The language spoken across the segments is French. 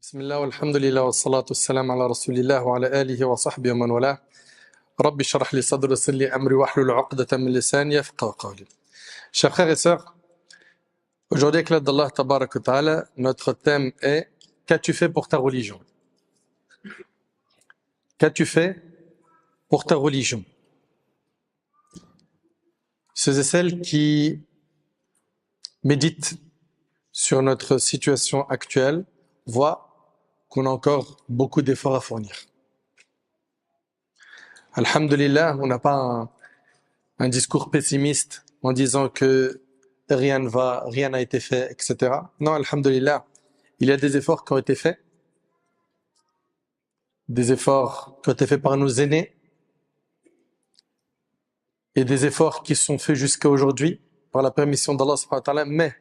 بسم الله والحمد لله والصلاة والسلام على رسول الله وعلى آله وصحبه ومن والاه. رب اشرح لي صدري ويسر لي أمري واحلل عقدة من لساني يفقهوا قولي. Chers frères et sœurs, aujourd'hui avec l'aide d'Allah Tabarak wa Ta'ala, notre thème est qu'as-tu fait pour ta religion? Qu'as-tu fait pour ta religion? Ceux et celles qui méditent sur notre situation actuelle voient qu'on a encore beaucoup d'efforts à fournir. Alhamdulillah, on n'a pas un discours pessimiste en disant que rien ne va, rien n'a été fait, etc. Non, alhamdulillah, il y a des efforts qui ont été faits, des efforts qui ont été faits par nos aînés et des efforts qui sont faits jusqu'à aujourd'hui par la permission d'Allah subhanahu wa ta'ala, mais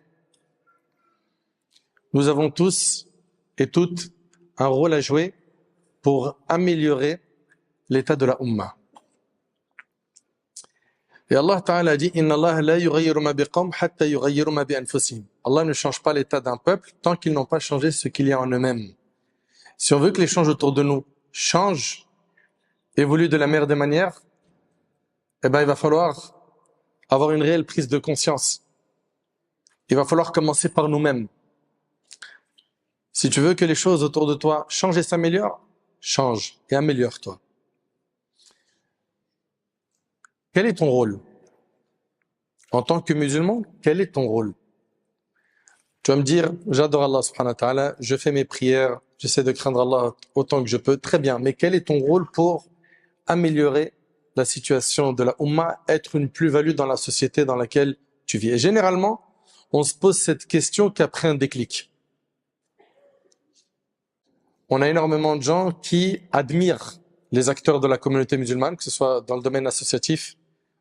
nous avons tous et toutes un rôle à jouer pour améliorer l'état de la Ummah. Et Allah Ta'ala dit Inna Allah la yughayyiru ma biqawm hatta yughayyiru ma bi anfusihim. Allah ne change pas l'état d'un peuple tant qu'ils n'ont pas changé ce qu'il y a en eux-mêmes. Si on veut que les choses autour de nous changent, évoluent de la meilleure des manières, eh ben il va falloir avoir une réelle prise de conscience. Il va falloir commencer par nous-mêmes. Si tu veux que les choses autour de toi changent et s'améliorent, change et améliore-toi. Quel est ton rôle? En tant que musulman, quel est ton rôle? Tu vas me dire, j'adore Allah subhanahu wa ta'ala, je fais mes prières, j'essaie de craindre Allah autant que je peux, très bien, mais quel est ton rôle pour améliorer la situation de la Ummah, être une plus-value dans la société dans laquelle tu vis? Et généralement, on se pose cette question qu'après un déclic. On a énormément de gens qui admirent les acteurs de la communauté musulmane, que ce soit dans le domaine associatif,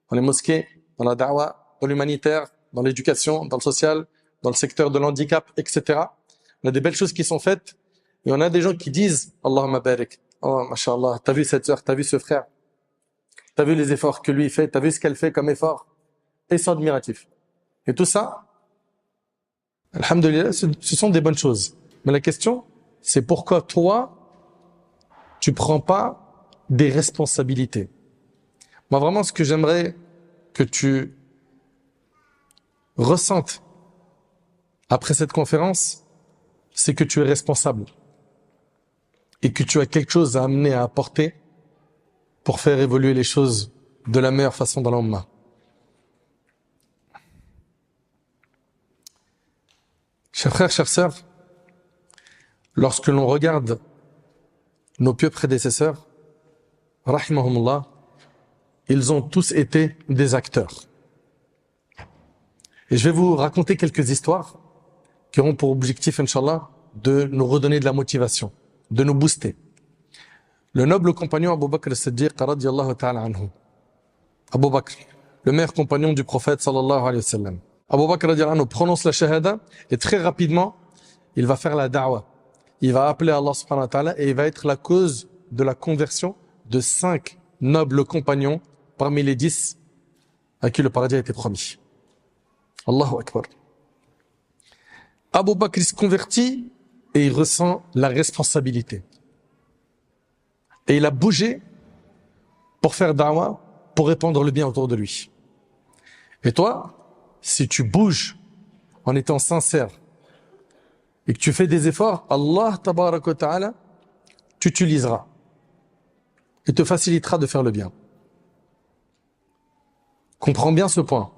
dans les mosquées, dans la da'wah, dans l'humanitaire, dans l'éducation, dans le social, dans le secteur de l'handicap, etc. On a des belles choses qui sont faites, et on a des gens qui disent « Allahumma barik »,« Oh, mashallah, t'as vu cette sœur, t'as vu ce frère, t'as vu les efforts que lui fait, t'as vu ce qu'elle fait comme effort ?» Et ils sont admiratifs. Et tout ça, alhamdulillah, ce sont des bonnes choses. Mais la question, c'est pourquoi toi, tu prends pas des responsabilités. Moi, vraiment, ce que j'aimerais que tu ressentes après cette conférence, c'est que tu es responsable et que tu as quelque chose à amener, à apporter pour faire évoluer les choses de la meilleure façon dans l'Ummah. Chers frères, chères sœurs, lorsque l'on regarde nos pieux prédécesseurs, rahimahumullah, ils ont tous été des acteurs. Et je vais vous raconter quelques histoires qui auront pour objectif, Inch'Allah, de nous redonner de la motivation, de nous booster. Le noble compagnon Abu Bakr as-Siddiq, radiyallahu ta'ala anhu. Abu Bakr, le meilleur compagnon du prophète, sallallahu alayhi wa sallam. Abu Bakr, radiyallahu anhu, prononce la shahada et très rapidement, il va faire la da'wah. Il va appeler Allah subhanahu wa ta'ala et il va être la cause de la conversion de 5 nobles compagnons parmi les 10 à qui le paradis a été promis. Allahu Akbar. Abu Bakr se convertit et il ressent la responsabilité. Et il a bougé pour faire da'wah, pour répandre le bien autour de lui. Et toi, si tu bouges en étant sincère et que tu fais des efforts, Allah tabarak wa ta'ala t'utilisera et te facilitera de faire le bien. Comprends bien ce point.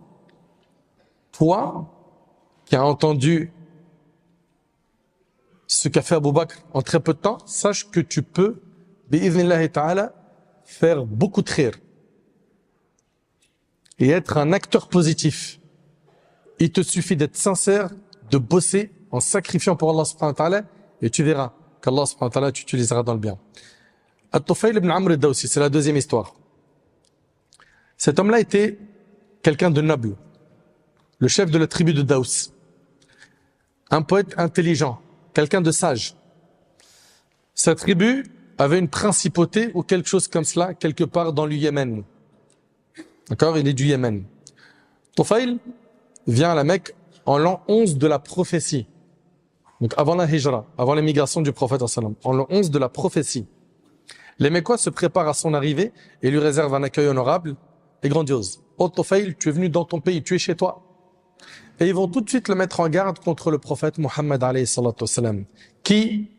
Toi, qui as entendu ce qu'a fait Abu Bakr en très peu de temps, sache que tu peux, bi'idhnillahi ta'ala, faire beaucoup de khir et être un acteur positif. Il te suffit d'être sincère, de bosser en sacrifiant pour Allah subhanahu wa ta'ala, et tu verras qu'Allah subhanahu wa ta'ala t'utilisera dans le bien. At-Tufayl ibn Amr al-Dawsi, c'est la deuxième histoire. Cet homme-là était quelqu'un de noble, le chef de la tribu de Daous, un poète intelligent, quelqu'un de sage. Sa tribu avait une principauté ou quelque chose comme cela, quelque part dans le Yémen. D'accord? Il est du Yémen. Tufayl vient à la Mecque en l'an 11 de la prophétie. donc avant la hijra, avant l'émigration du prophète en le 11 de la prophétie, les Mécois se préparent à son arrivée et lui réservent un accueil honorable et grandiose. Oh Tufayl, tu es venu dans ton pays, tu es chez toi. Et ils vont tout de suite le mettre en garde contre le prophète Mohammed alayhi salatu wassalam, qui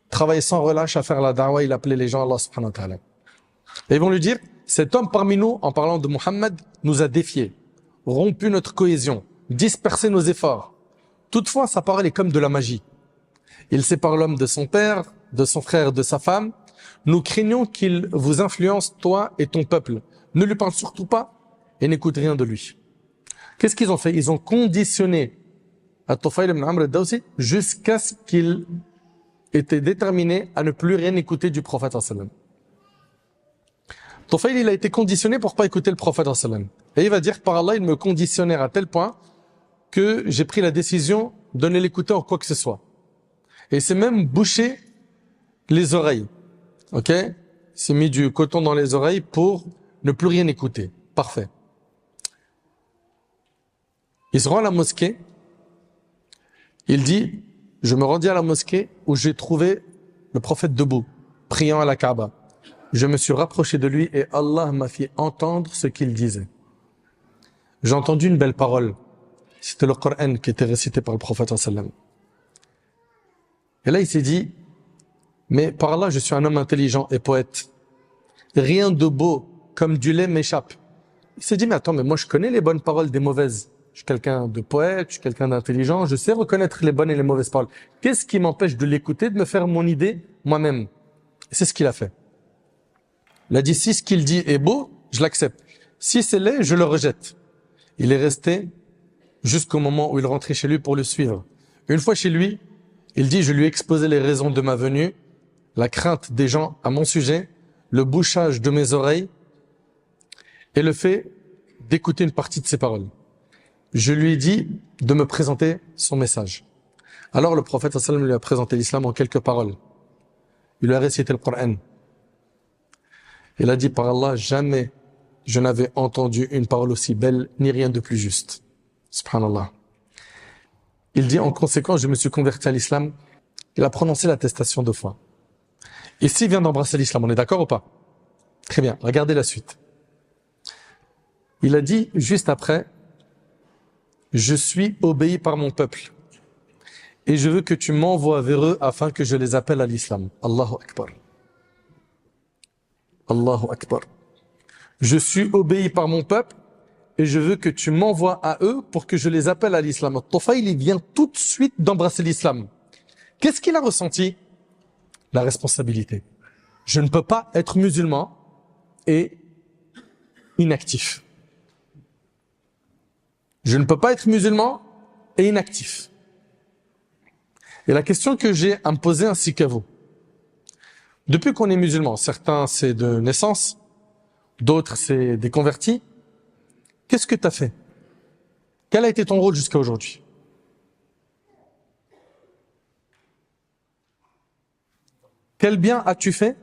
travaillait sans relâche à faire la da'wah, il appelait les gens à Allah subhanahu wa ta'ala. Et ils vont lui dire, cet homme parmi nous, en parlant de Mohammed, nous a défiés, rompu notre cohésion, dispersé nos efforts. Toutefois, sa parole est comme de la magie. Il sépare l'homme de son père, de son frère, de sa femme. Nous craignons qu'il vous influence, toi et ton peuple. Ne lui parle surtout pas et n'écoute rien de lui. Qu'est-ce qu'ils ont fait? Ils ont conditionné At-Tufayl ibn Amr al-Dawsi jusqu'à ce qu'il était déterminé à ne plus rien écouter du prophète sallallahu alayhi wa sallam. Tufayl, il a été conditionné pour pas écouter le prophète sallallahu alayhi wa sallam. Et il va dire, par Allah, il me conditionnèrent à tel point que j'ai pris la décision de ne l'écouter en quoi que ce soit. Et c'est même bouché les oreilles. Ok? Il s'est mis du coton dans les oreilles pour ne plus rien écouter. Parfait. Il se rend à la mosquée. Il dit, je me rendis à la mosquée où j'ai trouvé le prophète debout, priant à la Kaaba. Je me suis rapproché de lui et Allah m'a fait entendre ce qu'il disait. J'ai entendu une belle parole. C'était le Coran qui était récité par le prophète sallam. Et là, il s'est dit, mais par Allah, je suis un homme intelligent et poète. Rien de beau comme du lait m'échappe. Il s'est dit, mais attends, mais moi je connais les bonnes paroles des mauvaises. Je suis quelqu'un de poète, je suis quelqu'un d'intelligent, je sais reconnaître les bonnes et les mauvaises paroles. Qu'est-ce qui m'empêche de l'écouter, de me faire mon idée moi-même? Et c'est ce qu'il a fait. Il a dit, si ce qu'il dit est beau, je l'accepte. Si c'est laid, je le rejette. Il est resté jusqu'au moment où il rentrait chez lui pour le suivre. Une fois chez lui, il dit, je lui ai exposé les raisons de ma venue, la crainte des gens à mon sujet, le bouchage de mes oreilles et le fait d'écouter une partie de ses paroles. Je lui ai dit de me présenter son message. Alors le prophète sallallahu alayhi wa sallam lui a présenté l'islam en quelques paroles. Il lui a récité le Coran. Il a dit, par Allah, jamais je n'avais entendu une parole aussi belle, ni rien de plus juste. Subhanallah. Il dit, en conséquence, je me suis converti à l'islam. Il a prononcé l'attestation 2 fois. Ici, il vient d'embrasser l'islam. On est d'accord ou pas? Très bien. Regardez la suite. Il a dit, juste après, je suis obéi par mon peuple. Et je veux que tu m'envoies vers eux afin que je les appelle à l'islam. Allahu Akbar. Allahu Akbar. Je suis obéi par mon peuple et je veux que tu m'envoies à eux pour que je les appelle à l'islam. Tufayl, il vient tout de suite d'embrasser l'islam. Qu'est-ce qu'il a ressenti? La responsabilité. Je ne peux pas être musulman et inactif. Je ne peux pas être musulman et inactif. Et la question que j'ai à me poser ainsi qu'à vous, depuis qu'on est musulman, certains c'est de naissance, d'autres c'est des convertis, qu'est-ce que tu as fait? Quel a été ton rôle jusqu'à aujourd'hui? Quel bien as-tu fait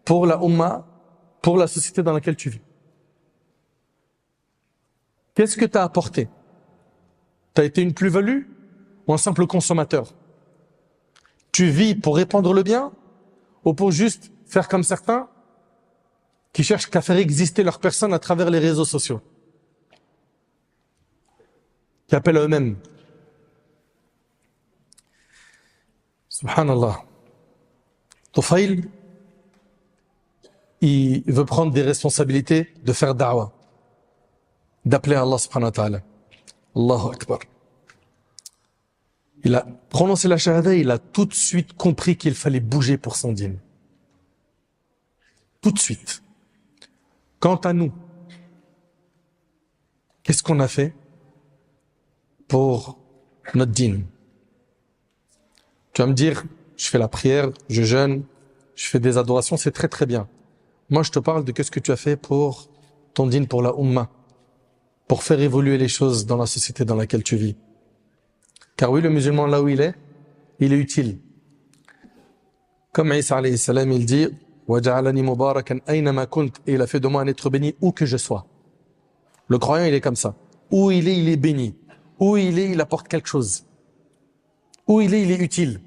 pour la Ummah, pour la société dans laquelle tu vis? Qu'est-ce que tu as apporté? Tu as été une plus-value ou un simple consommateur? Tu vis pour répandre le bien ou pour juste faire comme certains qui cherchent qu'à faire exister leur personne à travers les réseaux sociaux, qui appellent à eux-mêmes? Subhanallah. Tufayl, il veut prendre des responsabilités de faire da'wah, d'appeler à Allah subhanahu wa ta'ala. Allahu Akbar. Il a prononcé la shahada, il a tout de suite compris qu'il fallait bouger pour son dîn. Tout de suite. Quant à nous, qu'est-ce qu'on a fait pour notre dîn? Tu vas me dire, je fais la prière, je jeûne, je fais des adorations, c'est très très bien. Moi je te parle de qu'est-ce que tu as fait pour ton dîn, pour la Ummah, pour faire évoluer les choses dans la société dans laquelle tu vis. Car oui, le musulman là où il est utile. Comme Isa alayhi salam, il dit وَجَعَلَنِي مُبَارَكًا أَيْنَمَا كُنْتَ, et il a fait de moi un être béni où que je sois. Le croyant, il est comme ça. Où il est béni. Où il apporte quelque chose. Où il est utile.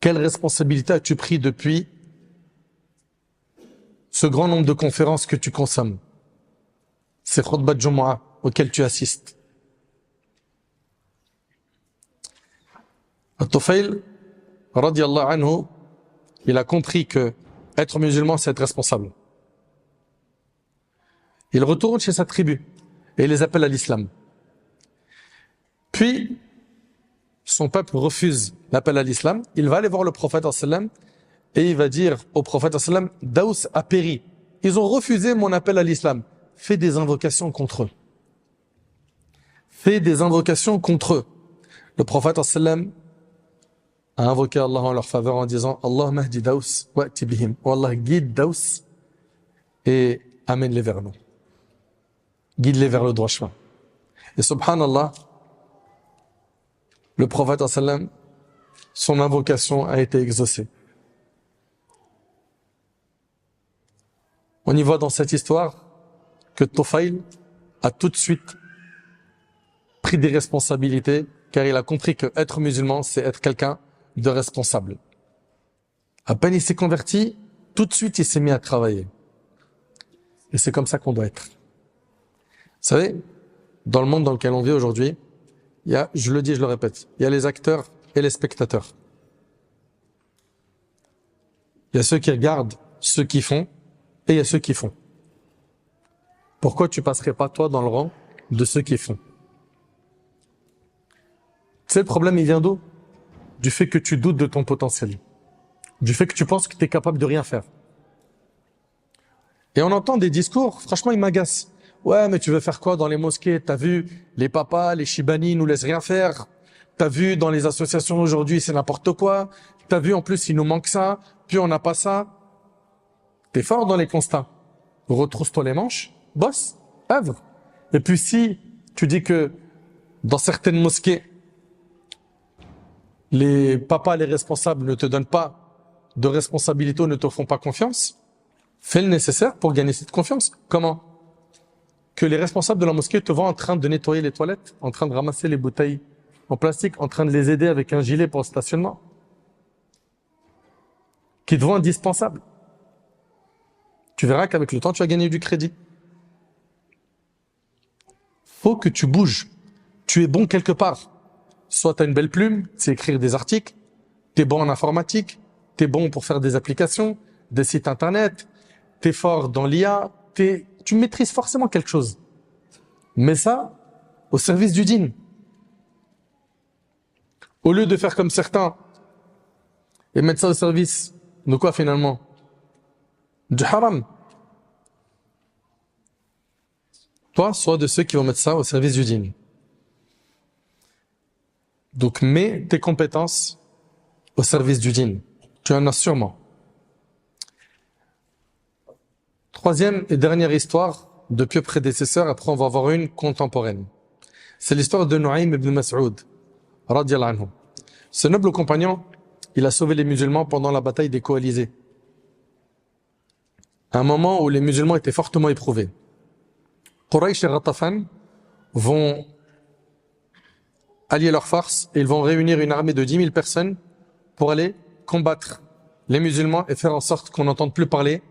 Quelle responsabilité as-tu pris depuis ce grand nombre de conférences que tu consommes, ces khutbah de Jumu'ah auxquelles tu assistes? Al-Tufayl, radiyallahu anhu, il a compris que être musulman, c'est être responsable. Il retourne chez sa tribu et il les appelle à l'islam. Puis, son peuple refuse l'appel à l'islam. Il va aller voir le prophète sallam et il va dire au prophète sallam, Daous a péri. Ils ont refusé mon appel à l'islam. Fais des invocations contre eux. Fais des invocations contre eux. Le prophète sallam a invoqué Allah en leur faveur en disant, Allah mahdi Daous wa'ti bihim. Oh Allah, guide Daous et amène-les vers nous. Guide-les vers le droit chemin. Et subhanallah, le prophète sallam, son invocation a été exaucée. On y voit dans cette histoire que Tufayl a tout de suite pris des responsabilités car il a compris que être musulman, c'est être quelqu'un de responsable. À peine il s'est converti, tout de suite il s'est mis à travailler. Et c'est comme ça qu'on doit être. Vous savez, dans le monde dans lequel on vit aujourd'hui, il y a, je le dis, je le répète, il y a les acteurs et les spectateurs. Il y a ceux qui regardent, ceux qui font, et il y a ceux qui font. Pourquoi tu passerais pas toi dans le rang de ceux qui font? Tu sais, le problème, il vient d'où? Du fait que tu doutes de ton potentiel. Du fait que tu penses que tu es capable de rien faire. Et on entend des discours, franchement, ils m'agacent. Ouais, mais tu veux faire quoi dans les mosquées? T'as vu, les papas, les shibani nous laissent rien faire. T'as vu, dans les associations aujourd'hui, c'est n'importe quoi. T'as vu, en plus, il nous manque ça, puis on n'a pas ça. T'es fort dans les constats. Retrousse-toi les manches, bosse, œuvre. Et puis si tu dis que dans certaines mosquées, les papas, les responsables ne te donnent pas de responsabilité ou ne te font pas confiance, fais le nécessaire pour gagner cette confiance. Comment? Que les responsables de la mosquée te voient en train de nettoyer les toilettes, en train de ramasser les bouteilles en plastique, en train de les aider avec un gilet pour le stationnement, qui te voient indispensables. Tu verras qu'avec le temps, tu vas gagner du crédit. Faut que tu bouges. Tu es bon quelque part. Soit tu as une belle plume, c'est écrire des articles, tu es bon en informatique, tu es bon pour faire des applications, des sites internet, tu es fort dans l'IA, tu maîtrises forcément quelque chose. Mais ça, au service du dîn. Au lieu de faire comme certains et mettre ça au service de quoi finalement? Du haram. Toi, sois de ceux qui vont mettre ça au service du dîn. Donc, mets tes compétences au service du dîn. Tu en as sûrement. Troisième et dernière histoire de pieux prédécesseurs, après on va avoir une contemporaine. C'est l'histoire de Nu'aym ibn Mas'ud, radiyallahu anhu. Ce noble compagnon, il a sauvé les musulmans pendant la bataille des coalisés. À un moment où les musulmans étaient fortement éprouvés. Quraysh et Ghatafan vont allier leurs forces et ils vont réunir une armée de 10 000 personnes pour aller combattre les musulmans et faire en sorte qu'on n'entende plus parler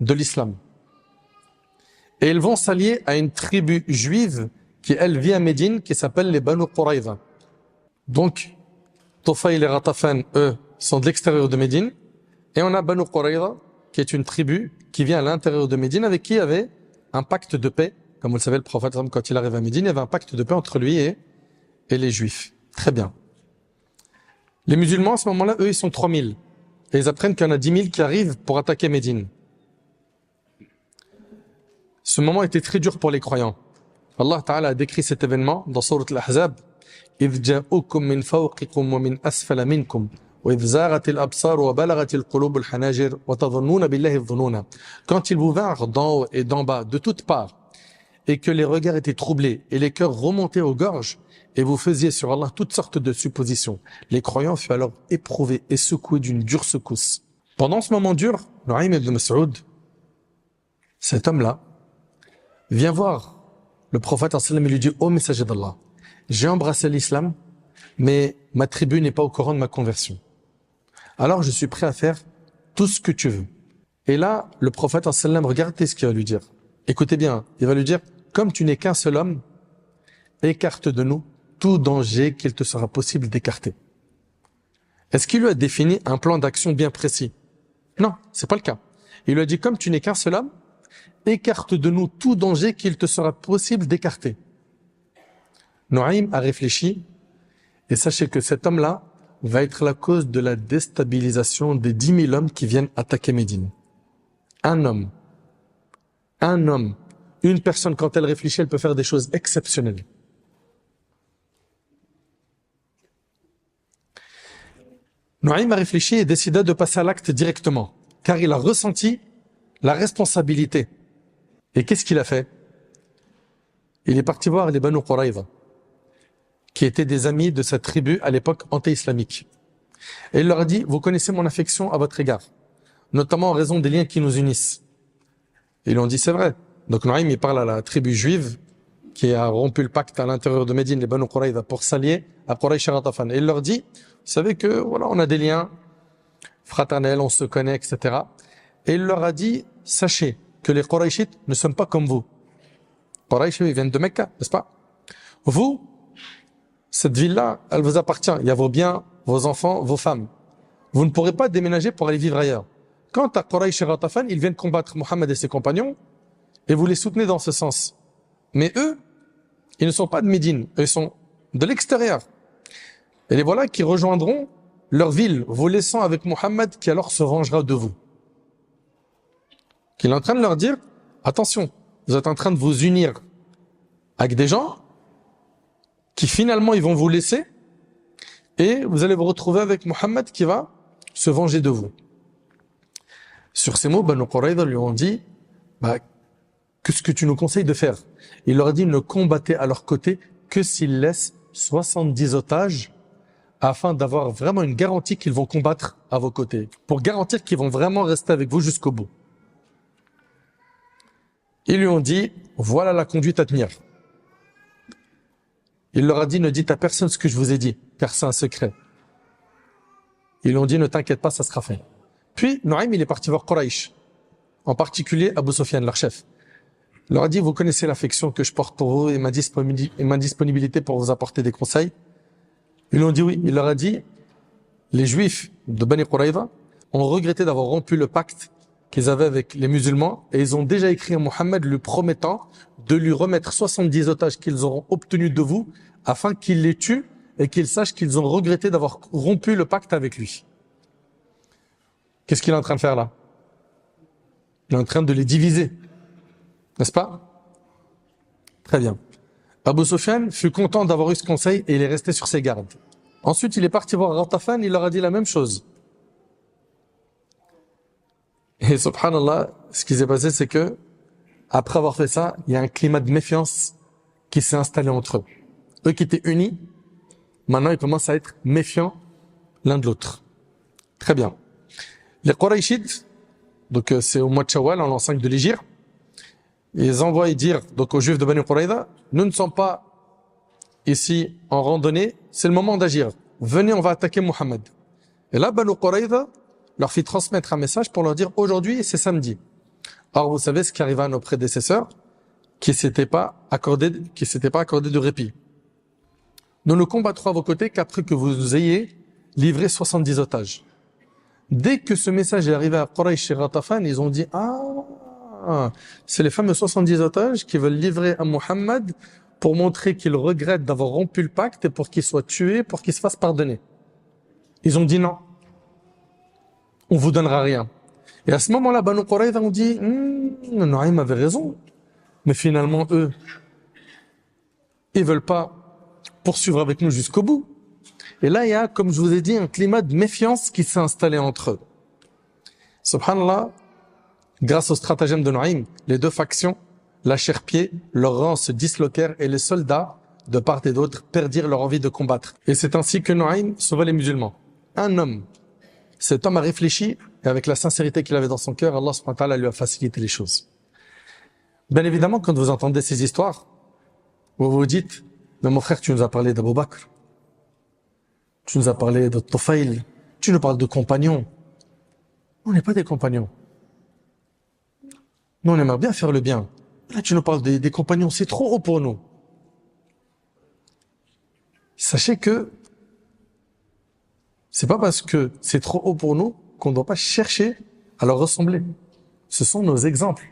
de l'islam. Et ils vont s'allier à une tribu juive qui, elle, vit à Médine, qui s'appelle les Banu Quraïza. Donc, Tufayl et Ghatafan, eux, sont de l'extérieur de Médine. Et on a Banu Quraïza, qui est une tribu qui vient à l'intérieur de Médine, avec qui il y avait un pacte de paix. Comme vous le savez, le prophète, quand il arrive à Médine, il y avait un pacte de paix entre lui et les juifs. Très bien. Les musulmans, à ce moment-là, eux, ils sont 3000. Et ils apprennent qu'il y en a 10 000 qui arrivent pour attaquer Médine. Ce moment était très dur pour les croyants. Allah Ta'ala a décrit cet événement dans Sourate Al-Ahzab. إِذْ جَاءُكُمْ مِنْ فَوْقِكُمْ وَمِنْ أَسْفَلَ مِنْكُمْ وَإِذْ زَاغَتِ الْأَبْصَارُ وَبَلَغَتِ الْقُلُوبُ الْحَنَاجِرَ وَتَظُنُّونَ بِاللَّهِ الظُّنُونَ. Quand ils vous vinrent d'en haut et d'en bas, de toutes parts, et que les regards étaient troublés et les cœurs remontaient aux gorges, et vous faisiez sur Allah toutes sortes de suppositions, les croyants furent alors éprouvés et secoués d'une dure secousse. Pendant ce moment dur, Nu'aym ibn Mas'ud, cet homme-là, vient voir le prophète sallallahu alayhi wa sallam et lui dit: ô messager d'Allah, j'ai embrassé l'islam, mais ma tribu n'est pas au courant de ma conversion. Alors je suis prêt à faire tout ce que tu veux. Et là, le prophète sallam, regardez ce qu'il va lui dire. Écoutez bien, il va lui dire, comme tu n'es qu'un seul homme, écarte de nous tout danger qu'il te sera possible d'écarter. Est-ce qu'il lui a défini un plan d'action bien précis? Non, c'est pas le cas. Il lui a dit, comme tu n'es qu'un seul homme, écarte de nous tout danger qu'il te sera possible d'écarter. Nuaym a réfléchi, et sachez que cet homme-là va être la cause de la déstabilisation des 10 000 hommes qui viennent attaquer Médine. Un homme, une personne, quand elle réfléchit, elle peut faire des choses exceptionnelles. Nuaym a réfléchi et décida de passer à l'acte directement, car il a ressenti la responsabilité. Et qu'est-ce qu'il a fait? Il est parti voir les Banu Quraïza, qui étaient des amis de sa tribu à l'époque anti-islamique. Et il leur a dit, vous connaissez mon affection à votre égard, notamment en raison des liens qui nous unissent. Et ils lui ont dit, c'est vrai. Donc Nuaym, il parle à la tribu juive, qui a rompu le pacte à l'intérieur de Médine, les Banu Quraïza, pour s'allier à Quraysh et Ghatafan. Et il leur dit, vous savez que, voilà, on a des liens fraternels, on se connaît, etc. Et il leur a dit, sachez que les Qurayshites ne sont pas comme vous. Quraysh, ils viennent de Mecca, n'est-ce pas? Vous, cette ville-là, elle vous appartient. Il y a vos biens, vos enfants, vos femmes. Vous ne pourrez pas déménager pour aller vivre ailleurs. Quant à Quraysh et Ghatafan, ils viennent combattre Mohammed et ses compagnons, et vous les soutenez dans ce sens. Mais eux, ils ne sont pas de Médine, eux, ils sont de l'extérieur. Et les voilà qui rejoindront leur ville, vous laissant avec Mohammed qui alors se vengera de vous. Qu'il est en train de leur dire, attention, vous êtes en train de vous unir avec des gens qui finalement ils vont vous laisser et vous allez vous retrouver avec Mohammed qui va se venger de vous. Sur ces mots, Banu Quraïza lui ont dit, qu'est-ce que tu nous conseilles de faire? Il leur a dit, ne combattez à leur côté que s'ils laissent 70 otages afin d'avoir vraiment une garantie qu'ils vont combattre à vos côtés, pour garantir qu'ils vont vraiment rester avec vous jusqu'au bout. Ils lui ont dit, voilà la conduite à tenir. Il leur a dit, ne dites à personne ce que je vous ai dit, car c'est un secret. Ils lui ont dit, ne t'inquiète pas, ça sera fait. Puis, Nuaym, il est parti voir Quraysh, en particulier Abu Sufyan, leur chef. Il leur a dit, vous connaissez l'affection que je porte pour vous et ma disponibilité pour vous apporter des conseils. Ils lui ont dit oui. Il leur a dit, les Juifs de Bani Quraïza ont regretté d'avoir rompu le pacte qu'ils avaient avec les musulmans et ils ont déjà écrit à Mohammed lui promettant de lui remettre 70 otages qu'ils auront obtenus de vous afin qu'il les tue et qu'ils sachent qu'ils ont regretté d'avoir rompu le pacte avec lui. Qu'est-ce qu'il est en train de faire là? Il est en train de les diviser. N'est-ce pas? Très bien. Abu Sufyan fut content d'avoir eu ce conseil et il est resté sur ses gardes. Ensuite, il est parti voir Ghatafan, il leur a dit la même chose. Et subhanallah, ce qui s'est passé, c'est que, après avoir fait ça, il y a un climat de méfiance qui s'est installé entre eux. Eux qui étaient unis, maintenant ils commencent à être méfiants l'un de l'autre. Très bien. Les Qurayshites, donc c'est au mois de Shawwal, en l'an 5 de l'Hégire, ils envoient dire donc aux Juifs de Bani Quraïza, nous ne sommes pas ici en randonnée, c'est le moment d'agir. Venez, on va attaquer Mohammed. Et là, Bani Quraïza leur fit transmettre un message pour leur dire aujourd'hui c'est samedi. Or vous savez ce qui arriva à nos prédécesseurs qui s'étaient pas accordé de répit. Nous ne combattrons à vos côtés qu'après que vous ayez livré 70 otages. Dès que ce message est arrivé à Quraysh et Ghatafan, ils ont dit c'est les fameux 70 otages qui veulent livrer à Mohammed pour montrer qu'il regrette d'avoir rompu le pacte et pour qu'il soit tué, pour qu'il se fasse pardonner. Ils ont dit non. On vous donnera rien. Et à ce moment-là, Banu Quraïza ont dit Nuaym avait raison. Mais finalement, eux, ils veulent pas poursuivre avec nous jusqu'au bout. Et là, il y a, comme je vous ai dit, un climat de méfiance qui s'est installé entre eux. Subhanallah, grâce au stratagème de Nuaym, les deux factions lâchèrent pied, leurs rangs se disloquèrent et les soldats, de part et d'autre, perdirent leur envie de combattre. Et c'est ainsi que Nuaym sauva les musulmans. Un homme. Cet homme a réfléchi et avec la sincérité qu'il avait dans son cœur, Allah subhanahu wa ta'ala lui a facilité les choses. Bien évidemment, quand vous entendez ces histoires, vous vous dites, Mais mon frère, tu nous as parlé d'Abou Bakr. Tu nous as parlé de Tufayl. Tu nous parles de compagnons. On n'est pas des compagnons. Nous, on aimerait bien faire le bien. Là, tu nous parles des compagnons. C'est trop haut pour nous. Sachez que c'est pas parce que c'est trop haut pour nous qu'on ne doit pas chercher à leur ressembler. Ce sont nos exemples.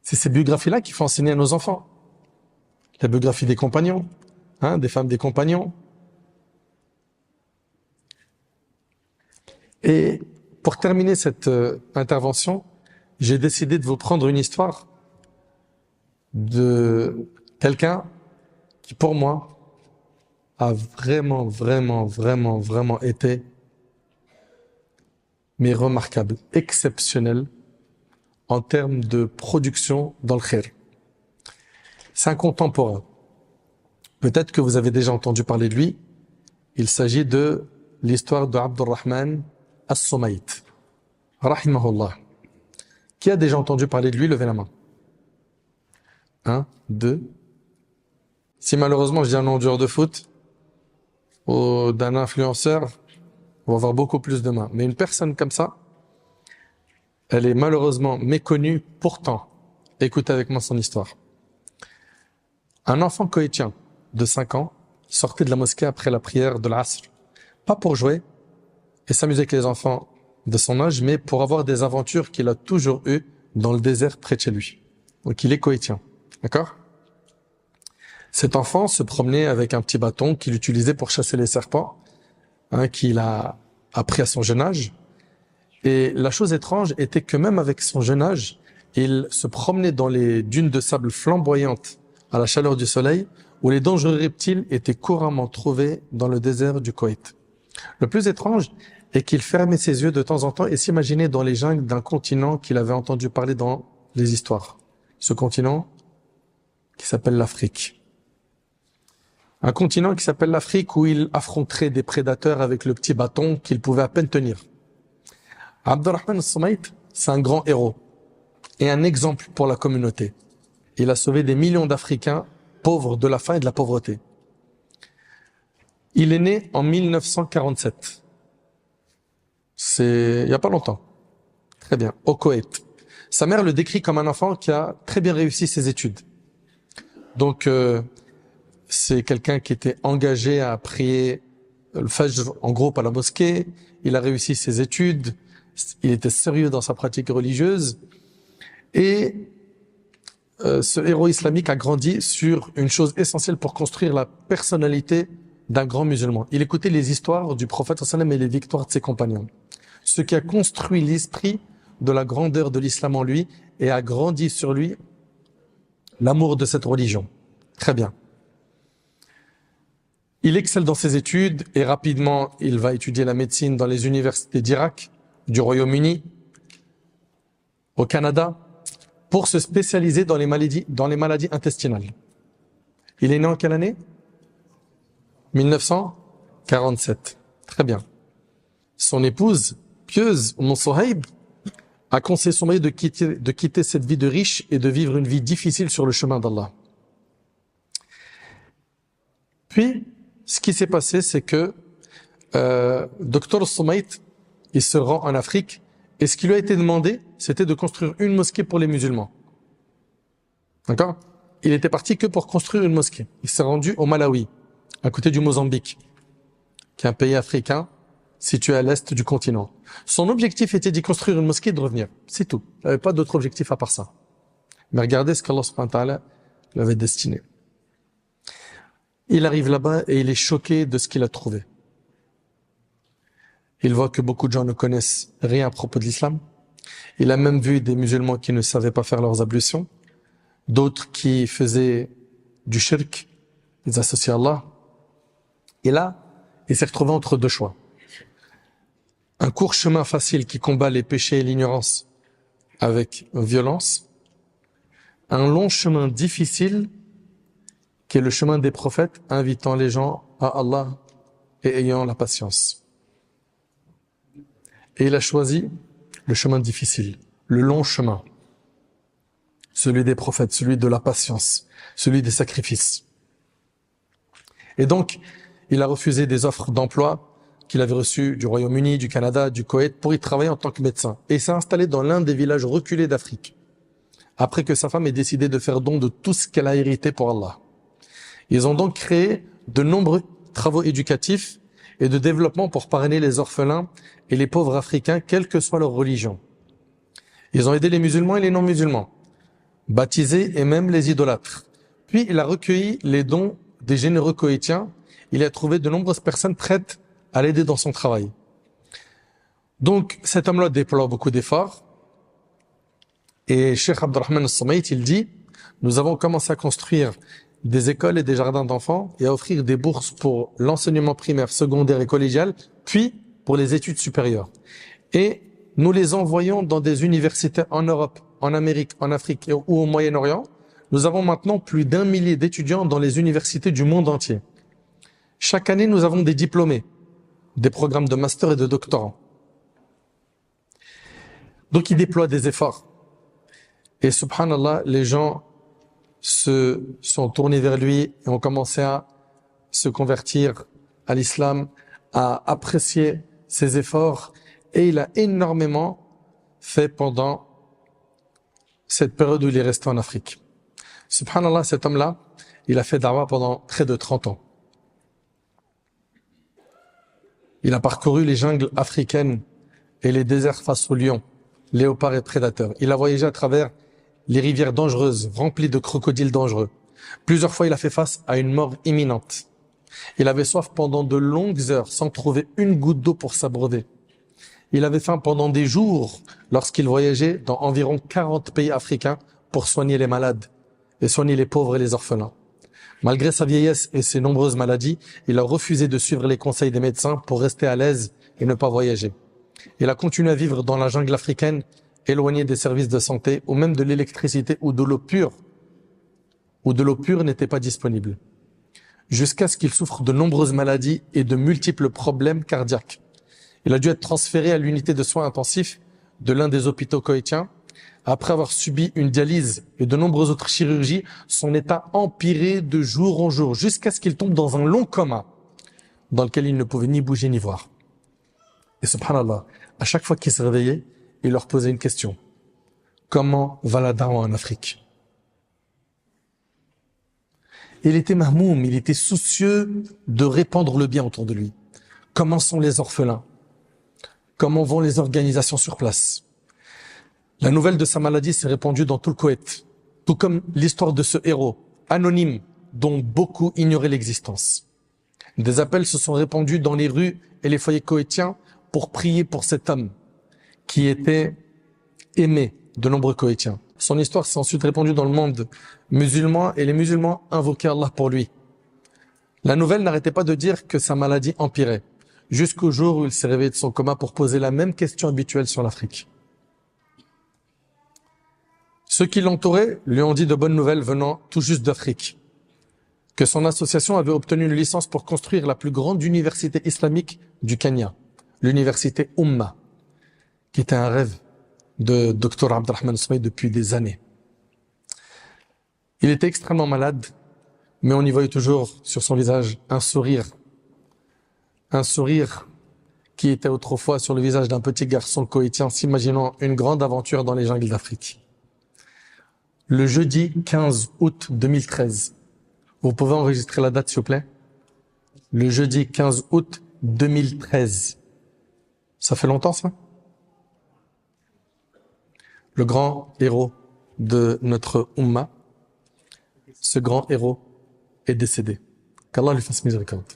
C'est ces biographies-là qu'il faut enseigner à nos enfants. La biographie des compagnons, des femmes des compagnons. Et pour terminer cette intervention, j'ai décidé de vous prendre une histoire de quelqu'un qui, pour moi, a vraiment été mais remarquable, exceptionnel en termes de production dans le khair. C'est un contemporain. Peut-être que vous avez déjà entendu parler de lui. Il s'agit de l'histoire de Abdurrahman As-Sumayt, rahimahullah. Qui a déjà entendu parler de lui? Levez la main. 1, 2. Si malheureusement je dis un nom de joueur de foot ou d'un influenceur, on va avoir beaucoup plus de mains. Mais une personne comme ça, elle est malheureusement méconnue. Pourtant, écoutez avec moi son histoire. Un enfant koweïtien de 5 ans sortait de la mosquée après la prière de l'Asr. Pas pour jouer et s'amuser avec les enfants de son âge, mais pour avoir des aventures qu'il a toujours eues dans le désert près de chez lui. Donc il est koweïtien. D'accord? Cet enfant se promenait avec un petit bâton qu'il utilisait pour chasser les serpents, qu'il a appris à son jeune âge. Et la chose étrange était que même avec son jeune âge, il se promenait dans les dunes de sable flamboyantes à la chaleur du soleil, où les dangereux reptiles étaient couramment trouvés dans le désert du Koweït. Le plus étrange est qu'il fermait ses yeux de temps en temps et s'imaginait dans les jungles d'un continent qu'il avait entendu parler dans les histoires. Ce continent qui s'appelle l'Afrique. Un continent qui s'appelle l'Afrique où il affronterait des prédateurs avec le petit bâton qu'il pouvait à peine tenir. Abdurrahman As-Sumayt, c'est un grand héros et un exemple pour la communauté. Il a sauvé des millions d'Africains pauvres de la faim et de la pauvreté. Il est né en 1947. C'est il y a pas longtemps. Très bien, au Koweït. Sa mère le décrit comme un enfant qui a très bien réussi ses études. Donc c'est quelqu'un qui était engagé à prier le Fajr en groupe à la mosquée. Il a réussi ses études. Il était sérieux dans sa pratique religieuse. Et ce héros islamique a grandi sur une chose essentielle pour construire la personnalité d'un grand musulman. Il écoutait les histoires du prophète sallam et les victoires de ses compagnons. Ce qui a construit l'esprit de la grandeur de l'islam en lui et a grandi sur lui l'amour de cette religion. Très bien. Il excelle dans ses études et rapidement, il va étudier la médecine dans les universités d'Irak, du Royaume-Uni, au Canada, pour se spécialiser dans les maladies intestinales. Il est né en quelle année? 1947. Très bien. Son épouse, pieuse, Suhaib, a conseillé son mari de quitter cette vie de riche et de vivre une vie difficile sur le chemin d'Allah. Puis, ce qui s'est passé, c'est que Dr Sumayt, il se rend en Afrique et ce qui lui a été demandé, c'était de construire une mosquée pour les musulmans. D'accord? Il était parti que pour construire une mosquée. Il s'est rendu au Malawi, à côté du Mozambique, qui est un pays africain situé à l'est du continent. Son objectif était d'y construire une mosquée et de revenir. C'est tout. Il n'avait pas d'autre objectif à part ça. Mais regardez ce qu'Allah subhanahu wa ta'ala lui avait destiné. Il arrive là-bas et il est choqué de ce qu'il a trouvé. Il voit que beaucoup de gens ne connaissent rien à propos de l'islam. Il a même vu des musulmans qui ne savaient pas faire leurs ablutions, d'autres qui faisaient du shirk, ils associaient Allah. Et là, il s'est retrouvé entre deux choix. Un court chemin facile qui combat les péchés et l'ignorance avec violence. Un long chemin difficile qui est le chemin des prophètes, invitant les gens à Allah et ayant la patience. Et il a choisi le chemin difficile, le long chemin. celui des prophètes, celui de la patience, celui des sacrifices. Et donc, il a refusé des offres d'emploi qu'il avait reçues du Royaume-Uni, du Canada, du Koweït pour y travailler en tant que médecin. Et il s'est installé dans l'un des villages reculés d'Afrique, après que sa femme ait décidé de faire don de tout ce qu'elle a hérité pour Allah. Ils ont donc créé de nombreux travaux éducatifs et de développement pour parrainer les orphelins et les pauvres africains, quelle que soit leur religion. Ils ont aidé les musulmans et les non-musulmans, baptisés et même les idolâtres. Puis il a recueilli les dons des généreux koweïtiens. Il a trouvé de nombreuses personnes prêtes à l'aider dans son travail. Donc cet homme-là déploie beaucoup d'efforts. Et Cheikh Abdurrahman al-Samaït, il dit, nous avons commencé à construire des écoles et des jardins d'enfants et à offrir des bourses pour l'enseignement primaire, secondaire et collégial, puis pour les études supérieures. Et nous les envoyons dans des universités en Europe, en Amérique, en Afrique ou au Moyen-Orient. Nous avons maintenant plus d'1 millier d'étudiants dans les universités du monde entier. Chaque année, nous avons des diplômés, des programmes de master et de doctorat. Donc, il déploie des efforts. Et subhanallah, les gens se sont tournés vers lui et ont commencé à se convertir à l'islam, à apprécier ses efforts. Et il a énormément fait pendant cette période où il est resté en Afrique. Subhanallah, cet homme-là, il a fait da'wah pendant près de 30 ans. Il a parcouru les jungles africaines et les déserts face aux lions, léopards et prédateurs. Il a voyagé à travers les rivières dangereuses, remplies de crocodiles dangereux. Plusieurs fois, il a fait face à une mort imminente. Il avait soif pendant de longues heures sans trouver une goutte d'eau pour s'abreuver. Il avait faim pendant des jours lorsqu'il voyageait dans environ 40 pays africains pour soigner les malades et soigner les pauvres et les orphelins. Malgré sa vieillesse et ses nombreuses maladies, il a refusé de suivre les conseils des médecins pour rester à l'aise et ne pas voyager. Il a continué à vivre dans la jungle africaine, éloigné des services de santé ou même de l'électricité ou de l'eau pure n'était pas disponible. Jusqu'à ce qu'il souffre de nombreuses maladies et de multiples problèmes cardiaques. Il a dû être transféré à l'unité de soins intensifs de l'un des hôpitaux koweïtiens. Après avoir subi une dialyse et de nombreuses autres chirurgies, son état empirait de jour en jour, jusqu'à ce qu'il tombe dans un long coma, dans lequel il ne pouvait ni bouger ni voir. Et subhanallah, à chaque fois qu'il se réveillait, il leur posait une question. Comment va la da'wah en Afrique? Il était mahmoum, il était soucieux de répandre le bien autour de lui. Comment sont les orphelins? Comment vont les organisations sur place? La nouvelle de sa maladie s'est répandue dans tout le Koweït, tout comme l'histoire de ce héros, anonyme, dont beaucoup ignoraient l'existence. Des appels se sont répandus dans les rues et les foyers koweïtiens pour prier pour cet homme, qui était aimé de nombreux Koweïtiens. Son histoire s'est ensuite répandue dans le monde musulman et les musulmans invoquaient Allah pour lui. La nouvelle n'arrêtait pas de dire que sa maladie empirait, jusqu'au jour où il s'est réveillé de son coma pour poser la même question habituelle sur l'Afrique. Ceux qui l'entouraient lui ont dit de bonnes nouvelles venant tout juste d'Afrique, que son association avait obtenu une licence pour construire la plus grande université islamique du Kenya, l'université Ummah, qui était un rêve de Dr Abdurrahman al-Samaït depuis des années. Il était extrêmement malade, mais on y voyait toujours sur son visage un sourire qui était autrefois sur le visage d'un petit garçon koweïtien s'imaginant une grande aventure dans les jungles d'Afrique. Le jeudi 15 août 2013, vous pouvez enregistrer la date s'il vous plaît? Le jeudi 15 août 2013. Ça fait longtemps ça? Le grand héros de notre Ummah, ce grand héros est décédé. Qu'Allah lui fasse miséricorde.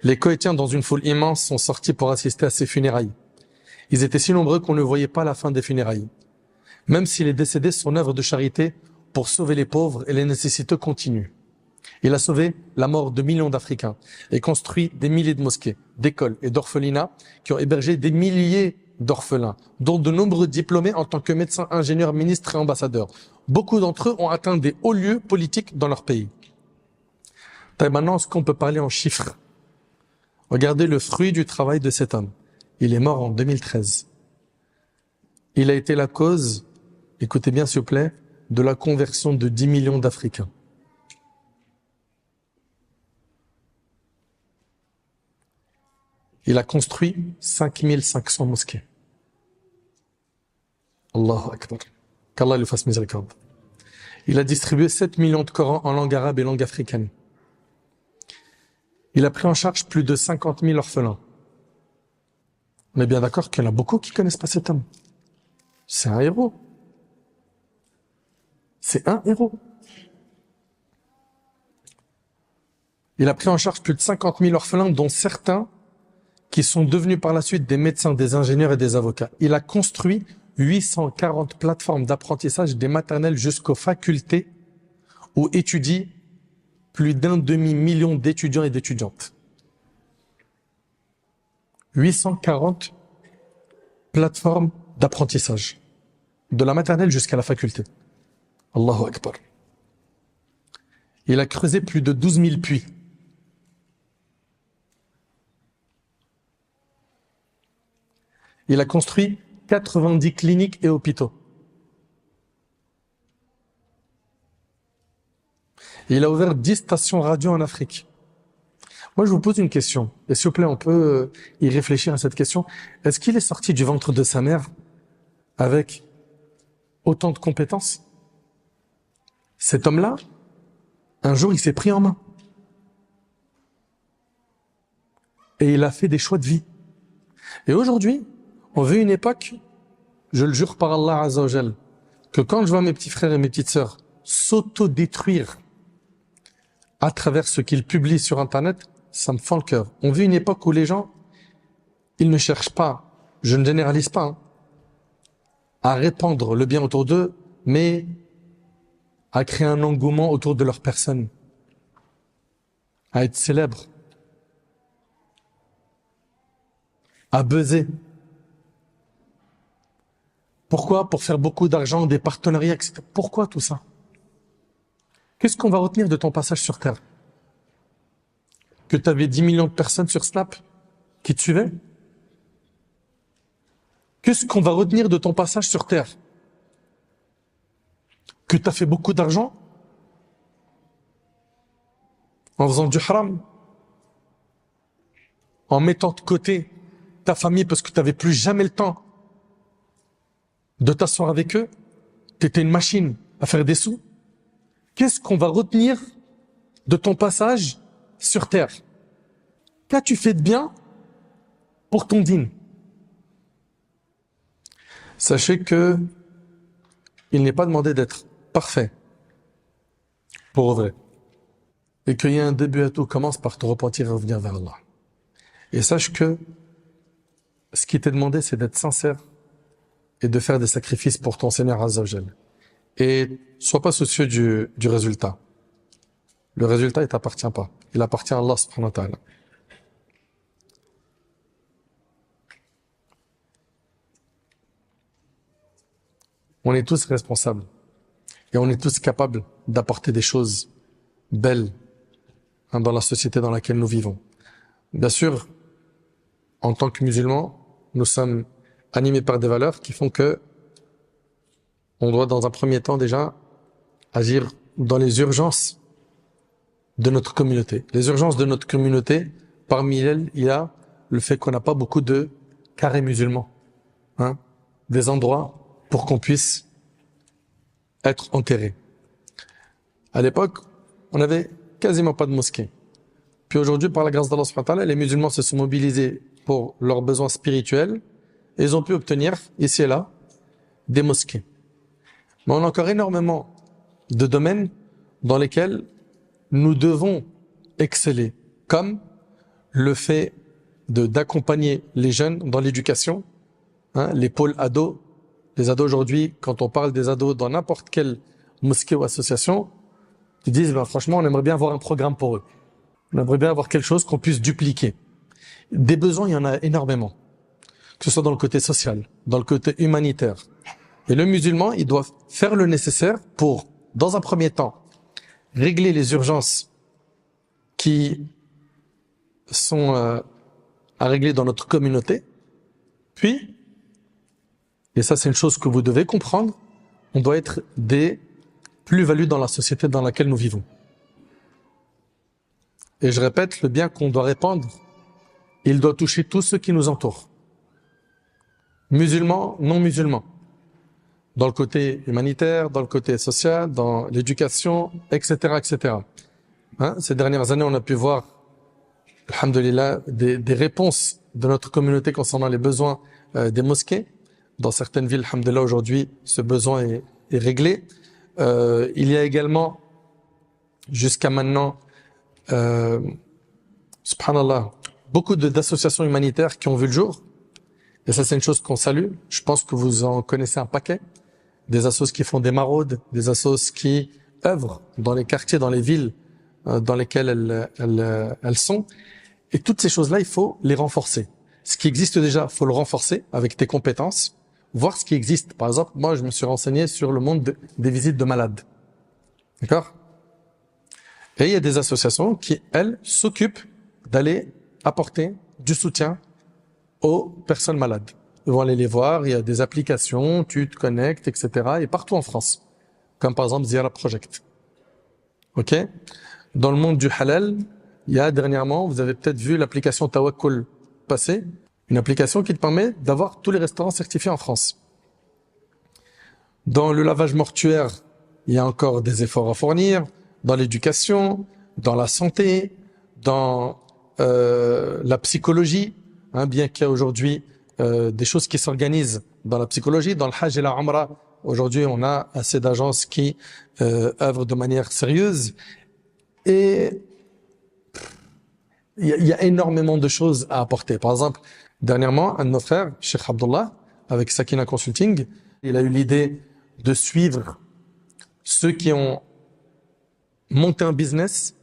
Les Koweïtiens, dans une foule immense, sont sortis pour assister à ses funérailles. Ils étaient si nombreux qu'on ne voyait pas la fin des funérailles. Même s'il est décédé, son œuvre de charité pour sauver les pauvres et les nécessiteux continue. Il a sauvé la mort de millions d'Africains et construit des milliers de mosquées, d'écoles et d'orphelinats qui ont hébergé des milliers d'orphelins, dont de nombreux diplômés en tant que médecins, ingénieurs, ministres et ambassadeurs. Beaucoup d'entre eux ont atteint des hauts lieux politiques dans leur pays. Maintenant, est-ce qu'on peut parler en chiffres? Regardez le fruit du travail de cet homme. Il est mort en 2013. Il a été la cause, écoutez bien s'il vous plaît, de la conversion de 10 millions d'Africains. Il a construit 5500 mosquées. Allahu Akbar. Qu'Allah lui fasse miséricorde. Il a distribué 7 millions de Corans en langue arabe et langue africaine. Il a pris en charge plus de 50 000 orphelins. On est bien d'accord qu'il y en a beaucoup qui ne connaissent pas cet homme. C'est un héros. C'est un héros. Il a pris en charge plus de 50 000 orphelins, dont certains qui sont devenus par la suite des médecins, des ingénieurs et des avocats. Il a construit 840 plateformes d'apprentissage des maternelles jusqu'aux facultés où étudient plus d'un demi-million d'étudiants et d'étudiantes. 840 plateformes d'apprentissage, de la maternelle jusqu'à la faculté. Allahu Akbar. Il a creusé plus de 12 000 puits. Il a construit 90 cliniques et hôpitaux. Et il a ouvert 10 stations radio en Afrique. Moi, je vous pose une question. Et s'il vous plaît, on peut y réfléchir à cette question. Est-ce qu'il est sorti du ventre de sa mère avec autant de compétences? Cet homme-là, un jour, il s'est pris en main. Et il a fait des choix de vie. Et aujourd'hui, on veut une époque, je le jure par Allah Azza wa Jal, que quand je vois mes petits frères et mes petites sœurs s'auto-détruire à travers ce qu'ils publient sur Internet, ça me fend le cœur. On vit une époque où les gens, ils ne cherchent pas, je ne généralise pas, à répandre le bien autour d'eux, mais à créer un engouement autour de leur personne, à être célèbre, à buzzer. Pourquoi? Pour faire beaucoup d'argent, des partenariats, etc. Pourquoi tout ça? Qu'est-ce qu'on va retenir de ton passage sur Terre? Que tu avais 10 millions de personnes sur Snap qui te suivaient? Qu'est-ce qu'on va retenir de ton passage sur Terre? Que tu as fait beaucoup d'argent en faisant du haram, en mettant de côté ta famille parce que tu n'avais plus jamais le temps de t'asseoir avec eux, tu étais une machine à faire des sous. Qu'est-ce qu'on va retenir de ton passage sur Terre? Qu'as-tu fait de bien pour ton dîn? Sachez que il n'est pas demandé d'être parfait pour vrai. Et qu'il y a un début à tout, commence par te repentir et revenir vers Allah. Et sache que ce qui t'est demandé, c'est d'être sincère et de faire des sacrifices pour ton Seigneur Azza wa Jal. Et sois pas soucieux du résultat. Le résultat, il t'appartient pas. Il appartient à Allah subhanahu wa ta'ala. On est tous responsables. Et on est tous capables d'apporter des choses belles dans la société dans laquelle nous vivons. Bien sûr, en tant que musulmans, nous sommes animés par des valeurs qui font que on doit dans un premier temps déjà agir dans les urgences de notre communauté. Les urgences de notre communauté, parmi elles, il y a le fait qu'on n'a pas beaucoup de carrés musulmans, des endroits pour qu'on puisse être enterré. À l'époque, on n'avait quasiment pas de mosquée. Puis aujourd'hui, par la grâce d'Allah subhanahu wa ta'ala, les musulmans se sont mobilisés pour leurs besoins spirituels et ils ont pu obtenir, ici et là, des mosquées. Mais on a encore énormément de domaines dans lesquels nous devons exceller, comme le fait d'accompagner les jeunes dans l'éducation, les pôles ados. Les ados aujourd'hui, quand on parle des ados dans n'importe quelle mosquée ou association, ils disent franchement, on aimerait bien avoir un programme pour eux. On aimerait bien avoir quelque chose qu'on puisse dupliquer. Des besoins, il y en a énormément, que ce soit dans le côté social, dans le côté humanitaire. Et le musulman, il doit faire le nécessaire pour, dans un premier temps, régler les urgences qui sont à régler dans notre communauté. Puis, et ça c'est une chose que vous devez comprendre, on doit être des plus-value dans la société dans laquelle nous vivons. Et je répète, le bien qu'on doit répandre, il doit toucher tous ceux qui nous entourent. Musulmans, non musulmans. Dans le côté humanitaire, dans le côté social, dans l'éducation, etc., etc. Ces dernières années, on a pu voir, alhamdoulilah, des réponses de notre communauté concernant les besoins des mosquées. Dans certaines villes, alhamdoulilah, aujourd'hui, ce besoin est réglé. Il y a également, jusqu'à maintenant, subhanallah, beaucoup d'associations humanitaires qui ont vu le jour. Et ça, c'est une chose qu'on salue. Je pense que vous en connaissez un paquet. Des assos qui font des maraudes, des assos qui œuvrent dans les quartiers, dans les villes dans lesquelles elles sont. Et toutes ces choses-là, il faut les renforcer. Ce qui existe déjà, il faut le renforcer avec tes compétences. Voir ce qui existe. Par exemple, moi, je me suis renseigné sur le monde des visites de malades. D'accord ? Et il y a des associations qui, elles, s'occupent d'aller apporter du soutien aux personnes malades. Ils vont aller les voir, il y a des applications, tu te connectes, etc. Et partout en France. Comme par exemple Ziyara Project. Ok? Dans le monde du halal, il y a dernièrement, vous avez peut-être vu l'application Tawakkul passer. Une application qui te permet d'avoir tous les restaurants certifiés en France. Dans le lavage mortuaire, il y a encore des efforts à fournir. Dans l'éducation, dans la santé, dans la psychologie, bien qu'il y a aujourd'hui des choses qui s'organisent dans la psychologie, dans le Hajj et la Umrah. Aujourd'hui, on a assez d'agences qui œuvrent de manière sérieuse. Et il y a énormément de choses à apporter. Par exemple, dernièrement, un de nos frères, Cheikh Abdullah, avec Sakina Consulting, il a eu l'idée de suivre ceux qui ont monté un business.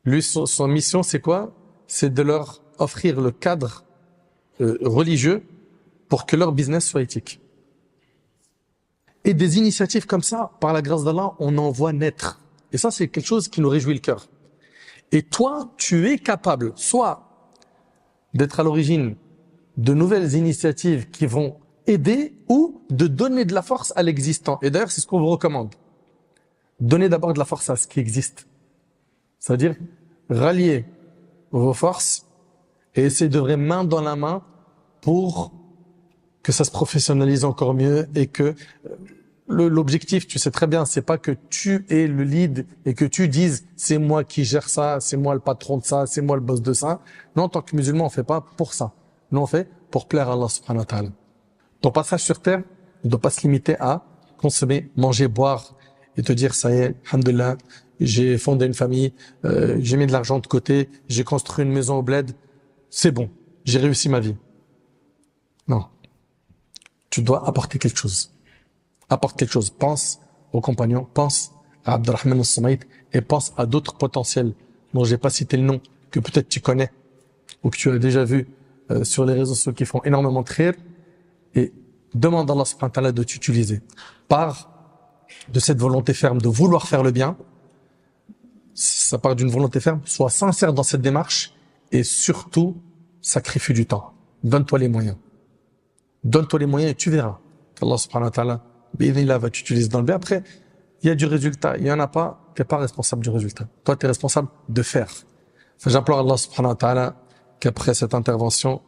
Lui, son mission, c'est quoi? C'est de leur offrir le cadre religieux pour que leur business soit éthique. Et des initiatives comme ça, par la grâce d'Allah, on en voit naître. Et ça, c'est quelque chose qui nous réjouit le cœur. Et toi, tu es capable, soit d'être à l'origine de nouvelles initiatives qui vont aider, ou de donner de la force à l'existant. Et d'ailleurs, c'est ce qu'on vous recommande. Donnez d'abord de la force à ce qui existe. C'est-à-dire, rallier vos forces et essayer d'œuvrer main dans la main pour que ça se professionnalise encore mieux et que l'objectif, tu sais très bien, c'est pas que tu es le lead et que tu dises c'est moi qui gère ça, c'est moi le patron de ça, c'est moi le boss de ça. Non, en tant que musulman, on fait pas pour ça. Nous, on fait pour plaire à Allah subhanahu wa ta'ala. Ton passage sur terre ne doit pas se limiter à consommer, manger, boire et te dire ça y est, alhamdoulilah, j'ai fondé une famille, j'ai mis de l'argent de côté, j'ai construit une maison au bled, c'est bon, j'ai réussi ma vie. Non. Tu dois apporter quelque chose. Apporte quelque chose. Pense aux compagnons, pense à Abdurrahman al-Sumayt et pense à d'autres potentiels dont j'ai pas cité le nom, que peut-être tu connais ou que tu as déjà vu sur les réseaux sociaux qui font énormément de khir, et demande à Allah subhanahu wa ta'ala de t'utiliser. Part de cette volonté ferme de vouloir faire le bien. Ça part d'une volonté ferme. Sois sincère dans cette démarche et surtout, sacrifie du temps. Donne-toi les moyens. Donne-toi les moyens et tu verras qu'Allah subhanahu wa ta'ala va t'utiliser dans le bien. Après, il y a du résultat. Il y en a pas, t'es pas responsable du résultat. Toi, t'es responsable de faire. Enfin, j'implore Allah subhanahu wa ta'ala qu'après cette intervention,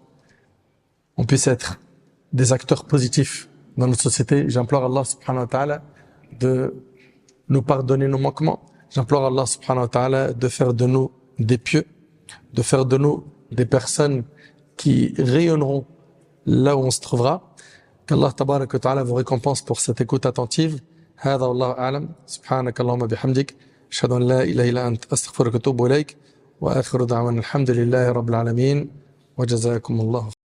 on puisse être des acteurs positifs dans notre société. J'implore Allah subhanahu wa ta'ala de nous pardonner nos manquements. J'implore Allah subhanahu wa ta'ala de faire de nous des pieux, de faire de nous des personnes qui rayonneront là où on se trouvera. Qu'Allah tabarak wa ta'ala vous récompense pour cette écoute attentive. هذا والله أعلم سبحانك اللهم بحمدك أشهد أن لا إله إلا أنت أستغفرك وأتوب إليك وآخر دعوانا الحمد لله رب العالمين وجزاكم الله